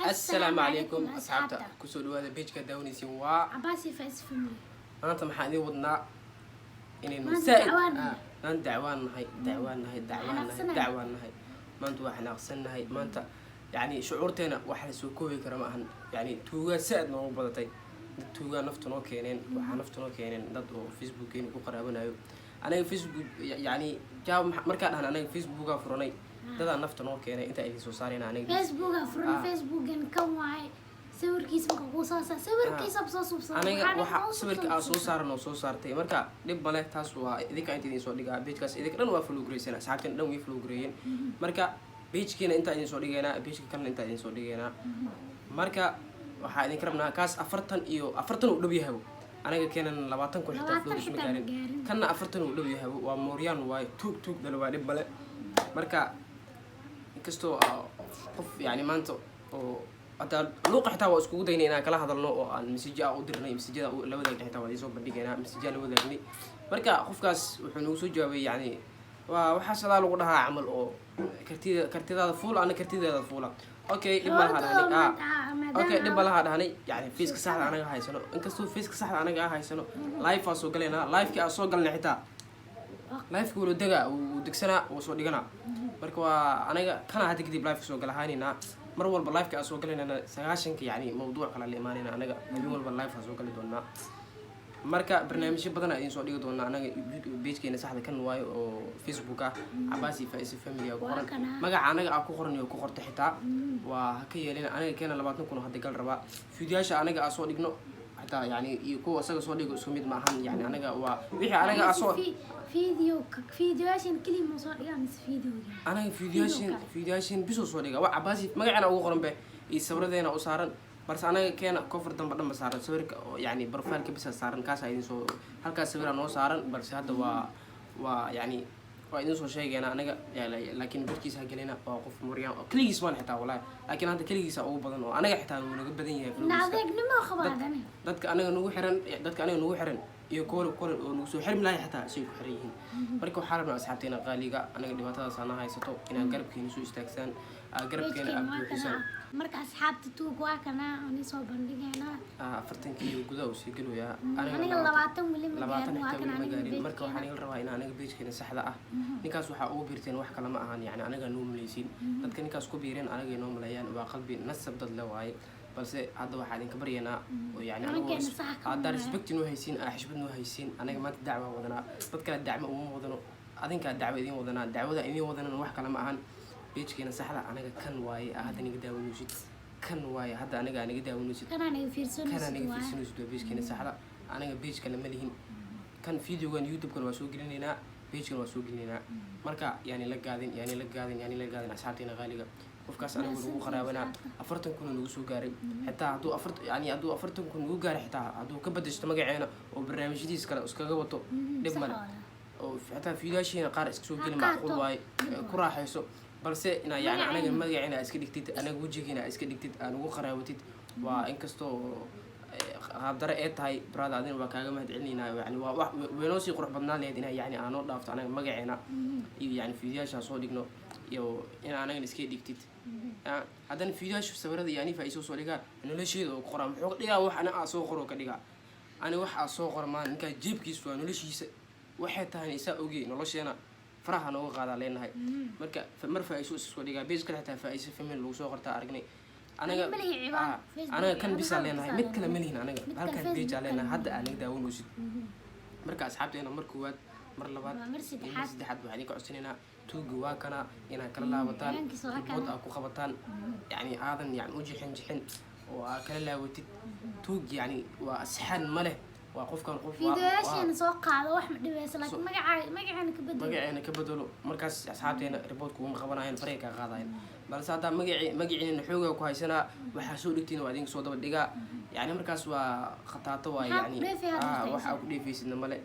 السلام عليكم أصحابتا كسر هذا بيج كداوني سوا عباسي فايز فمي أنا تمحاني وضنا إن ما نسائد أنت دعوان هاي ما أنت واحد ناقصنا هاي ما أنت يعني شعورتنا واحد سوكوي كرمهن يعني توجا سائد نوع بدتي توجا نفتنو كينين وحنفتنو كينين ضد فيسبوك كينين وقرابنا أيوه أنا فيسبوك يعني جاب مركز أنا فيسبوك أفرني هذا نفتنو كينين أنت اللي سوسارين أنا فيسبوك أفرن فيسبوك كم واحد صور كيس مقوصاصة صور كيس بصوص أنا صور كأصوصار نصوصارتي مركز لب ماله تاسوا إذا كنت تدين صور دقة بيج كاس إذا كنا وافلو جريسنا ساعتين لو يفلو جرين مركز بيج كنا أنت تدين صور دقة بيج كنا أنت تدين صور دقة مركز waxaa idin karabnaa kaas 40 u dhow yahay anaga keenan 20 ku xitaa flow isma gaarin kana 40 u dhow yahay waa Mooriyaan waay tuug dal waa dib bale marka inkastoo qof yani maanta oo hada luuqa xitaa waa isku daynay inaan kala hadalno oo aan message u dirnay message-da la wadaagay xitaa waa soo bandhigaynaa message la wadaagnay marka qofkaas wuxuu nagu soo jawaabay yani waxa sidaa lagu dhahaa amal oo kartidaada fuul ana kartidaada fuula اوكي دب لها اوكي دب لها دهني يعني فيسك صح انا هايسنو انكستو فيسك صح انا هايسنو لايف اسو غلينا لايف كي اسو غلنا حتى لايف كو دغا ودغسنا وسو دغنا marka waa anaga kana hada kadib live soo galahaynina mar walba live ka soo galayna 9 yani mawduuc kala leemanina anaga habeen walba live soo gali doona marka barnaamijyo badan ayaan soo dhigi doonaa anaga page-keena saxda kan waayo oo Facebook ah Abasi Faiz Family ku qoran magaca anaga ku qoran iyo ku qortay xitaa waa ka yeelina anaga keena 20 kun hadda gal raba fiidiyaasha anaga soo dhigno xitaa yani iyo kuwa asaga soo dhigo isku mid ma ahan yani anaga waa wixii anaga soo فيديوهاشين كلمة soo dhigaan fiidiyooga anaga fiidiyaashin biso soo dhiga waa Abasi magacana ugu qoran be iyo sawiradeena u saaran بس أنا كان كفر دم بدم صارن صور يعني بروفايل كبس صارن كاس هاي سو هالكاس صور أنا صارن بس هذا يعني وإنه سو شيء أنا يعني لكن بركيس هجلنا وقف مريم كليس ما حتى ولا لكن هذا كليس أو بدن أنا حتى نقول بدن يفلوس نعم نما خبر أنا دتك أنا نوح حرن يقول نوسو حرم لا حتى شيء حريين بركو حرم أصحابتنا غالية أنا اللي بتاع صنع هاي ستو إن قرب كين سو استكسان قرب كين أبو حسن marka asxaabta tuug waa kana ani soo bandhigayna 40 kilo gudaha u sii galo ya aniga 20 wali ma gaarin waa kana marka waxaan ila rabaa in anaga page-keena saxda ah ninkaas waxa ugu biirteen wax kala ma ahan yani anaga noo maleysiin dadka ninkaas ku biireen anaga noo malayaan waa qalbi nasab dad la waay balse hadda waxa idin ka baryaynaa oo yani anaga respect inuu haysiin xishbad inuu haysiin anaga maanta dacwa wadana dad kale dacmo uma wadano adinka dacwo idin wadana dacwada idin wadana wax kala ma ahan بيجكينا سحلة أنا كان واي هذا نقدر ونوجد كان واي هذا أنا نقدر ونوجد كان أنا في سنوس بيجكينا سحلة أنا بيج كان مليين كان فيديو كان يوتيوب كان واسوق لنا بيج كان واسوق لنا مركا يعني لقادين أصحابنا غالية وفكاس أنا بقول خرابنا أفرتن كنا نوسو قارب حتى عدو أفرتن كنا نوجو قارب حتى عدو كبدش تمجعنا وبرنامج جديد كلا أسكاجا وتو دبنا حتى فيديو شيء قارئ سوق لنا معقول واي كراح يسوق balse ina yani anaga magaciina iska dhigtid anaga wajigiina iska dhigtid aan ugu qaraawatid waa inkastoo qaabdare ee tahay brother adin waa kaaga mahad celinayna yani waa weeno si qurux badnaan leed ina yani aan oo dhaafto anaga magaciina iyo yani fiidiyaasha soo dhigno iyo in anaga iska dhigtid hadan fiidiyaasha sawirada yani faa'iiso soo dhiga nolosheeda oo qoran wuxuu dhigaa wax ana soo qoro ka dhiga ani wax soo qormaan ninka jeebkiisu waa noloshiisa waxay tahay isa ogeey nolosheena faraha nooga qaada leenahay marka mar faa'iiso soo dhiga base kale xitaa faa'iiso family lagu soo qortaa aragnay anaga kan bisa leenahay mid kale malihin anaga halkan page leenahay hadda aan daawanaysid marka asxaabteena mar koowaad mar labaad mar saddexaad waxaan ka codsanayna tuuga waa kana inaan kala laabataan bood ku qabataan yani aadan yani u jixin oo kala laawatid tuug yani waa asxaan male وقف كان قف فيديوهاشين سوق هذا واحد دبيس لكن مجاعنا كبدلو مركز أصحابتنا ريبوتكم مخبرنا الفريق هذا بس هذا مجاعين نحوجه كويسنا وحسولتين وبعدين صودا بدقة يعني مركز وخطاطة يعني وحاول في سن ملء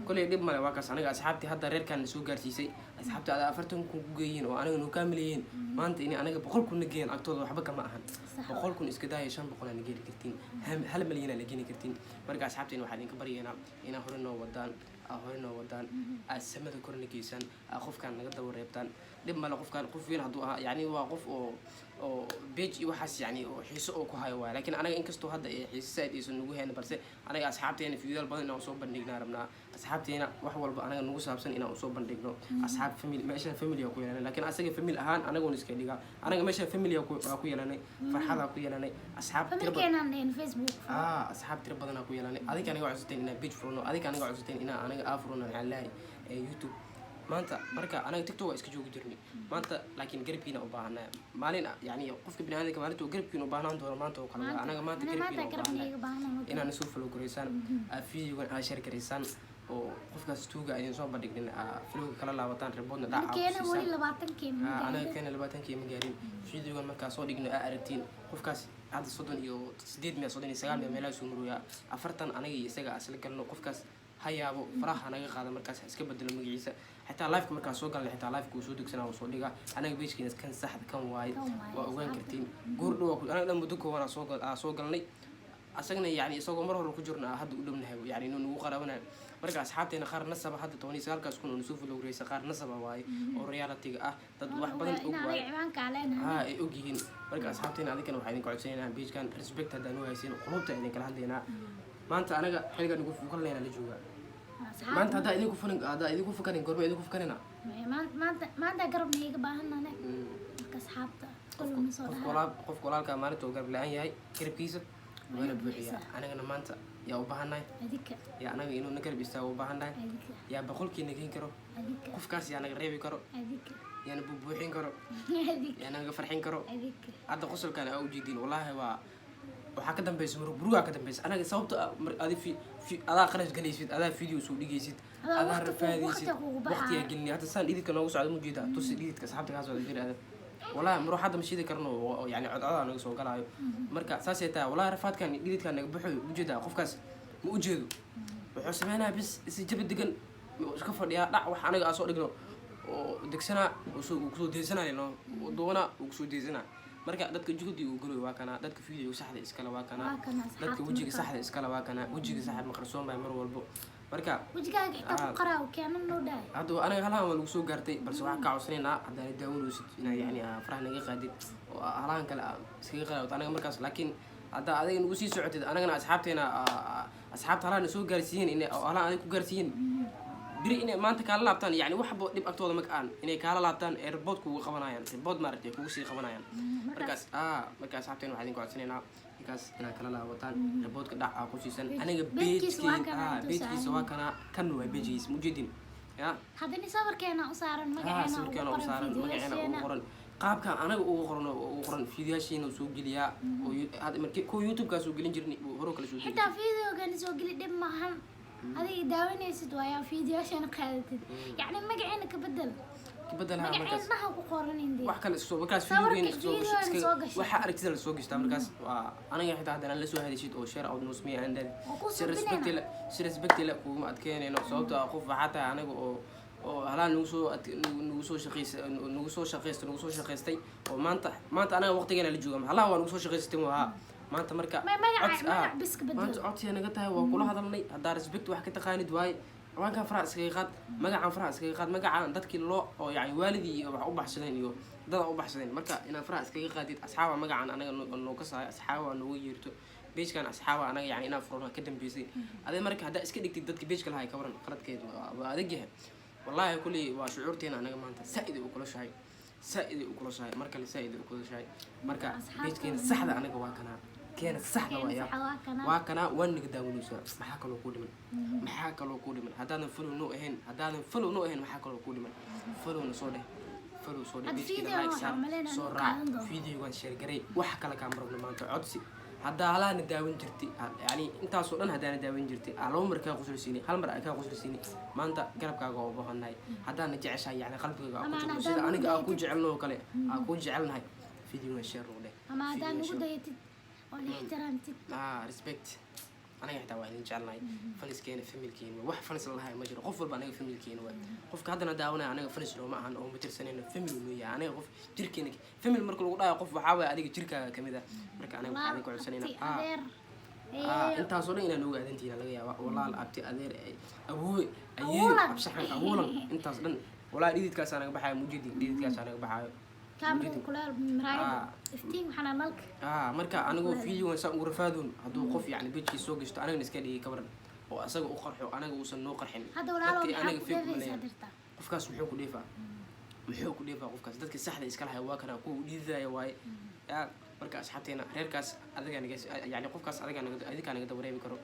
كل يدب ملء واقص أنا أصحابتي هذا رير كان سوق جرسيسي أصحابتي هذا أفرتهم كوجين وأنا نكملين ما أنت إني أنا بقول كن نجين أكتر وحبك معهن بقول كن إسكداي شان بقول أنا نجين كرتين هل ملينا نجين كرتين مركز أصحابتي واحد كبرينا إنا هرنا ودان السماء كورن كيسان أخوف كان نقدر وريبتان dhib male qofkan qof weyn hadduu ahaa yani waa qof oo page iyo waxaas yani oo xiiso oo ku hayo waay laakiin anaga inkastoo hadda xiiso saaid aysan nagu hayna balse anaga asxaabteena fiidiyoal badan inaan usoo bandhignaa rabnaa asxaabteena wax walba anaga nagu saabsan inaan usoo bandhigno asxaab family meeshaan family ku yeelanay laakiin asaga family ahaan anagoon iska dhigaa anaga meeshaan family ku yeelanay farxada ku yeelanay asxaab tira familkeenaan Facebook asxaab tira badan ku yeelanay adiga anaga codsateen inaan page furno adiga anaga codsateen inaan anaga afurno maxaa lahay YouTube maanta marka anaga TikTok waa iska joogi jirnay maanta laakiin garabkiina u baahanaa maalin yani qofka bini'aadamka maalinta uu garabkiina u baahnaan doono maanta oo kale anaga maanta garabkiina u baahanaa inaan soo follow gareysaan videogan aad share gareysaan oo qofkaas tuuga ayaan soo bandhignin filowga kala laabataan riboodna dhaca anaga keena 20k ma gaarin videogan markaa soo dhigno aragtiin qofkaas hadda 38 meelaha soo marooya 40 anaga iyo isaga asla galno qofkaas hayaabo faraha naga qaada markaas iska bedelo magaciisa xitaa live markaa soo galnay xitaa live ku soo degsanaa soo dhiga anaga page-kiina kan saxda kan waay waa ogaan kartiin goor dhow anaga dhan muddo kooban soo galnay asagna yani isagoo mar hore ku jirna hadda u dhownahay yani inuu nagu qarabanayo marka asxaabteena qaar nasaba hadda 19 kun oo soo follow gareysa qaar nasaba waay oo reality-ga ah dad wax badan og waay ay og yihiin marka asxaabteena adikana waxaa idin codsanaynaa page-kan respect haddaan u haysin qulubta idin kala hadlaynaa maanta anaga xilligan ugu fuqalnayna la joogaa maanta haddaa idinku fakarin goorma idinku fakarina maanta garabna iga baahanane marka asxaabta qof walaalka maalinta uu garab la-aan yahay garabkiisa waana buuxiyaa anagana maanta yaa u baahannahay yaa anaga inuu na garab istaago u baahannahay yaa boqolkiina geen karo qofkaas yaa naga reebi karo yaana buubuuxin karo yaa naga farxin karo hadda qosolkan aa ujeediin wallaahi waa waxaa ka dambaysa burugaa ka dambaysa anaga sababta adaa qarash galaysid adaa video soo dhigaysid adaa rafaadaysid waqtiyaa gelini hadda saan dhididka noogu socda ma jeeda tusi dhididka asxaabta kaa socda jira wallaahi maro hadda ma shidi karno yani codcodaa naga soo galaayo marka saasay tahay wallaahi rafaadkan dhididkaa naga baxoyo ujeedaa qofkaas ma ujeedo wuxuu sameynaya bis isi jaba degan iska fadhiyaa dhac wax anaga aa soo dhigno oo degsanaa kusoo deesanaayo doonaa uu kusoo deesanaa marka dadka juhdi uu galoy waa kana dadka video saxda iskala waa kana dadka wajiga saxda iskala waa kana wajiga saxda ma qarsoon baa mar walbo marka wajigaaga xitaa ku qaraaw keenan noo dhaay hadda anaga halahan waa lagu soo gaartay balse waxaa ka codsanaynaa haddaan daawanaysid inaa yani faraha naga qaadid oo halahan kale iskaga qaraawd anaga markaas laakiin haddaa adiga nagu sii socotid anagana asxaabteena asxaabta halahan soo gaarsiiyeen inay halahan adig ku gaarsiiyeen biri inay maanta kaala laabtaan yani waxba dhib agtooda ma aan inay kaala laabtaan ee report kugu qabanayaan report maaragtay kugu sii qabanayaan markaas asxaabteena waxaa idin codsanaynaa markaas inaad kala laabataan reportka dhac aa ku siisan aniga beejkiisa waa kana kan waa beejkiisa mujeedin ya haddana sawirkeena u saaran magaceena ugu qoran qaabka anaga ugu qoran fiidiyaashiina soo geliyaa oo hadda markii ko YouTube-ka soo gelin jirnay hore kala soo gelin xitaa fiidiyoogan soo geli dhib maahan adiga daawanaysid waayaa fiidiyaashana qaadatid yani magaceena ka bedel magaceednaha ku qoran indee wax kale soo markaas waxa aragtida la soo gishtaa markaas waa aniga xitaa haddana la soo hadishid oo share out nusmiya andad si respect la kuma adkeenayno sababtoo ah qof waxaa tahay aniga oo halaan nagu soo shaqaystay oo maanta anaga waqtigeena la jooga halaha waa nagu soo shaqaystay waa maanta marka maanta codsiya naga tahay waa kula hadalnay haddaa respect wax ka taqaanid waaye waankan faraha iskaga qaad magacaan dadkii loo oo yani waalidii wax u baxsadeen iyo dada u baxsadeen marka inaad faraha iskaga qaadid asxaaba magacaan anaga noo ka saayo asxaaba nooga yeerto beejkan asxaaba anaga yani inaan furno ka dambeysay adee marka haddaa iska dhigtid dadka beejka lahay ka waran qaladkeed waa adag yahay wallaahi kulli waa shucuurteena anaga maanta saa'iday u kula shahay markale saa'iday u kula shahay marka beejkeena saxda anaga waa kanaa keena saxda waa kana waan naga daawanaysaa maxaa kaloo ku dhiman haddaadan follow noo ahayn maxaa kaloo ku dhiman followna soo dheh beejkeena like saar soo raac videogan share garay wax kale kaan marabno maanta codsi haddaa halaana daawan jirtay yani intaasoo dhan haddaana daawan jirtay laba mar kaa qusulsiini hal mar kaa qusulsiini maanta garabkaaga oo baahannahay haddaana jeceshahay yani qalbigaaga aa ku jirno sida aniga aa ku jecelno oo kale aa ku jecelnahay videogan share noo dheh ama haddaan ugu dayatid oo ixtiraamtid respect anaga xitaa waa idin jecelnahay faniskeena familkeena wax fanis la lahay ma jiro qof walba anaga familkeena waa qofka haddana daawanaya anaga fanis looma ahan oo ma tirsanayno family noo yahay anaga qof jirkeena family marka lagu dhahayo qof waxaa waaya adiga jirkaaga kamid ah marka anaga waxaan ku codsanayna intaasoo dhan inaan nooga aadantiina laga yaaba walaal abti adeer awoowe ayeeyo absaxan awoolan intaas dhan والله ديدك كاس أنا بحاجة موجودين ديدك كاس أنا بحاجة كامل كلها مراية افتين وحنا ملك marka anigu video san ugu rafaadun haduu qof yani bidkii soo gashto anaga iska dhigi kabar oo asaga u qarxo anaga uusan noo qarxin hada walaalo anaga fiican qofkaas wuxuu ku dheefaa qofkaas dadka saxda iska lahay waa kana ku dhiidaya waay marka asxaabteena reerkaas adiga anaga yani qofkaas adiga anaga dabareemi karo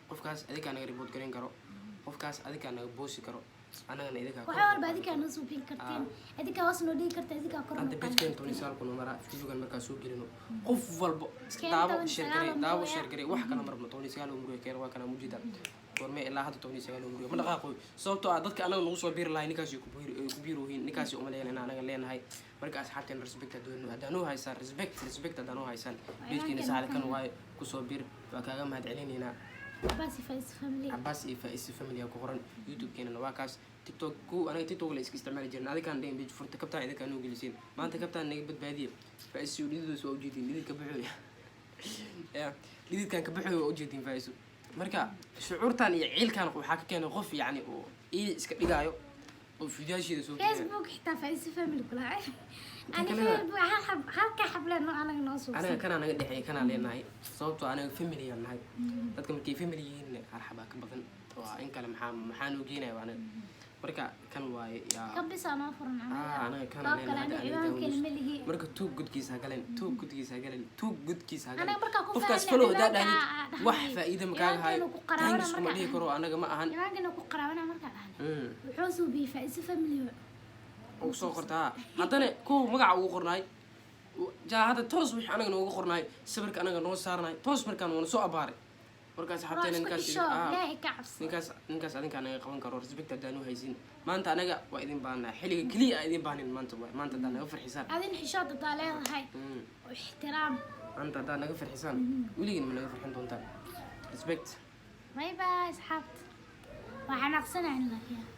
qofkaas adiga anaga report gareyn karo qofkaas adiga anaga boosi karo anagana idinka waxa walba adika aan soo biin karteen adika was noo dhigi kartaa adika kor hadda bidkeen tonisaal ku numara fiigan marka soo gelino qof walba daawo sheergare wax kala marno tonisaal umru keer waa kana mujida warme ilaa hadda tonisaal umru ma dhaqaaqo sababtoo ah dadka anaga nagu soo biir lahayn ninkaas ku biiruhin ninkaas u maleeyana anaga leenahay marka asxaabteen respect hadanu haysan respect hadanu haysan bidkeen saacada kan waay ku soo biir waa kaaga mahad celinayna عباس فايس فاميلي أكو قرن يوتيوب كنا نواكاس تيك توك كو أنا تيك توك اللي استعمال جرنا هذا كان دين بيج فرت كابتن إذا كانوا جالسين ما أنت كابتن نجيب بادية فايس يريد سو جديد لذي كبحوا يا لذي كان كبحوا وجدين فايسو مركا شعور تاني عيل كان وحكي كان غف يعني إيه إسكتيجايو وفيديو شيء سو فيسبوك حتى فايس فاميلي كلها أنا فيسبوك هالك حبلنا أنا ناصو أنا كان أنا قد حي كان علينا هاي صوبته أنا فاميلي أنا هاي تذكر كيف فاميلي أرحبك بدن وإن كلام محانو جينا وأنا مركا كان واي يا كبس أنا فرنا أنا كان علينا مركا تو جود كيس هقلين تو جود كيس هقلين أنا مركا قفكاس فلو ده ده وح فائدة مكان هاي تانجس كم ليه كرو أنا جماعة هن يا راجل نكو قرانا مركا وحوسوا بي فايس فاميلي وصو قرتها هذا كو مقع وقرناي جا هذا توس وح أنا جنو وقرناي سبرك أنا جنو صارناي توس مركان ونسوا أباري مركز حبتين نكاس أدين كان يقوون كرو رزبك تدانو هايزين ما أنت أنا جا وإذن بانا حلي كلي إذن بانين ما أنت دانا غفر حسان أدين حشاد طالع هاي واحترام أنت دانا غفر حسان ولين من غفر حنتون تان رزبكت باي باي سحبت وحنا قصنا عنك يا